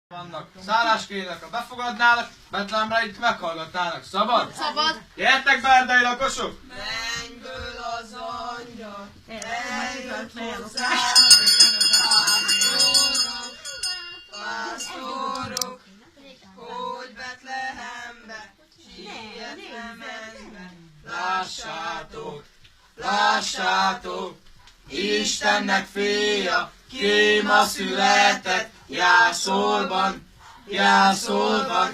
vannak. Szálláskérlek, ha befogadnálak, Betlemre itt meghallgatnának. Szabad? Szabad. Gyertek be, erdei lakosok! Mennyből az angyal, eljött hozzá, pásztorok, hogy Betlehembe, sietve menve. Lássátok, lássátok, Istennek fia, ki ma született, Jászolban, Jászolban,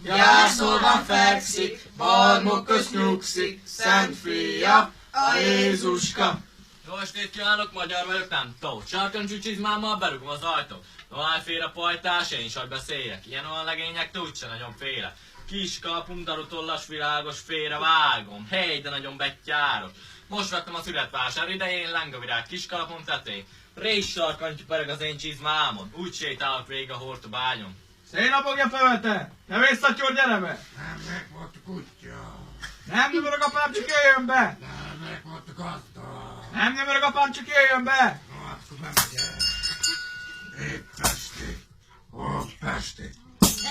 Jászolban fekszik, barmok közt nyugszik, Szent fia, a Jézuska. Jó estét kívánok, magyar vagyok, nem Tóth. Sarkancsú csizmámmal berugom az ajtót. Nohányi féle pajtás, én is hagy beszéljek. Ilyen olyan legényektől úgyse nagyon félek. Kis kalapunk, darutollas, világos, félre vágom. Hey, de nagyon betyárok. Most vettem a születvásár idején, lengavirág kis kalapom tetején. Rés sarkantyú pereg az én csizmámon. Úgy sétálok végig a hortobányon. Szénapogja fevete! Ne vész, szatyor, gyere be! Nem megvolt a kutya. Nem nyomorog apám, csak jöjjön be! Nem megvolt a gazda. Nem nyomorog apám, csak jöjjön be! No, akkor bemegyek. Épp Pesti. Ó, Pesti.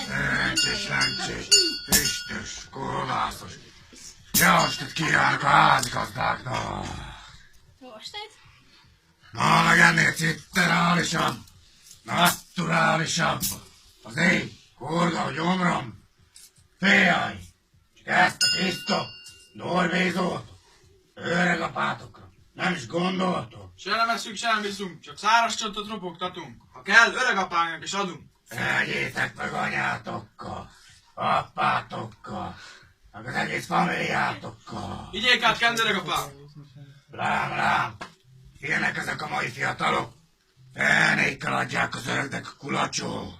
Lencsés, lencsés, füstös, koronászos. Jó estét kívánok a házigazdáknak. Jó estét. Na, meg ennél citterálisabb, naturálisabb. Az én kurva gyomrom. Fiai, csak ezt a Krisztó, Norbézót, öreg apátokra nem is gondoltok. Se nem eszünk, se nem viszünk, csak száraz csontot ropogtatunk. Ha kell, öreg apának is adunk. Fegyétek meg anyátokkal, apátokkal, meg az egész familiátokkal. Vigyék át, kend öreg apám! Lám, lám, ilyenek ezek a mai fiatalok. Fenékkel adják az öregnek a kulacsot.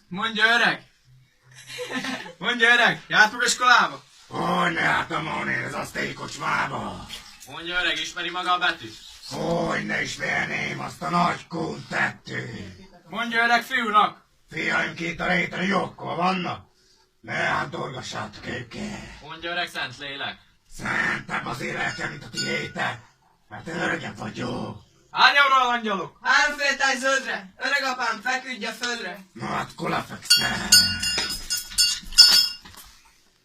Mondja öreg! Mondja öreg, jártunk iskolába? Hogy ne álltam volna én az asztély kocsmába? Mondja öreg, ismeri maga a betűt? Hogy ne ismerném azt a nagy kuntettőt. Mondja öreg fiúnak! Fiaim két a réten jobbkor vannak. Ne áldorgassátok őket. Mondja öreg, szent lélek. Szentebb az élelke, mint a tiétek, mert én öregebb vagyok. Hányamra a angyalok? 3 féltáj zöldre, öreg apám feküdj a földre. Na hát kolafekszem.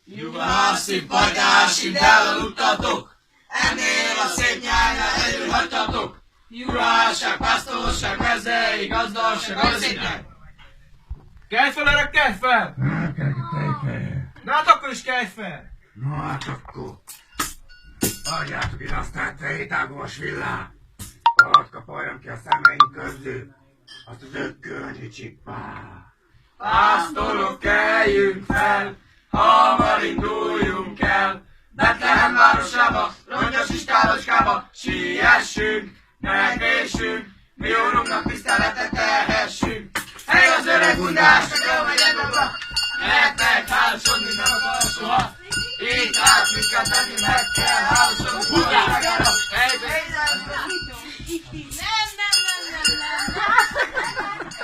Juhászi, pagyási, elaludtatok! Ennél a szép nyárnál együtt hagytatok! Juhásság, pásztorság, mezei, gazdaság, azért! Kelj fel, öreg, kelj fel! Nem kell fel. Na hát akkor is kelj fel! Na hát akkor. Adjátok ide azt a trétágos villát. Alatt kaparjam ki a szemeink közül. Azt az ökkölnyi csippát. Pásztorok, keljünk fel! Hamar induljunk el! Betlehem városába, rongyos iskálocskába, siessünk, ne késünk, mi úrunknak tiszteletet tehessünk. Hely az öreg undásnak, elmegyek oda, nektek hálásodni nem akar soha. Így át minket megint meg kell hálásodni, húzzák meg el a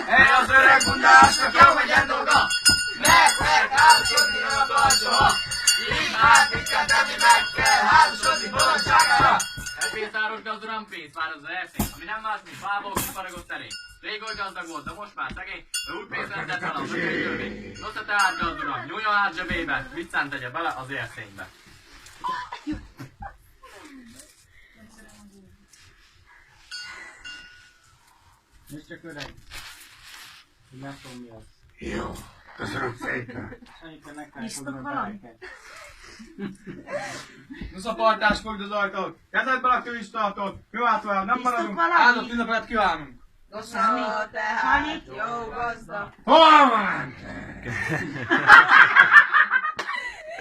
Hely az öreg undásnak, jó megyen dolga, nektek hálásodni nem akar soha. Így át minket meg kell hálásodni boldogságára. Elpészáros gazduram, pénz vár az erszény, ami nem más, mint bából kifaragott terény. Rég oly gazdag volt, de most már szegény, de úgy pénzt rendelt el a mögé. Nosza tehát gazduram, nyúljon át zsebébe, viccán tegye bele az erszénybe. Nézd csak öreg, hogy nem tudom mi az. Jó, köszönöm szépen. Szerintem meg kell fogni a bereket. Nuszapartás, fogd az ajtót! Kezedbe a kőistartot! Jó átvállal, nem maradunk! Áldott ünnepet kívánunk! Nosza tehát jó gazda. Hol van?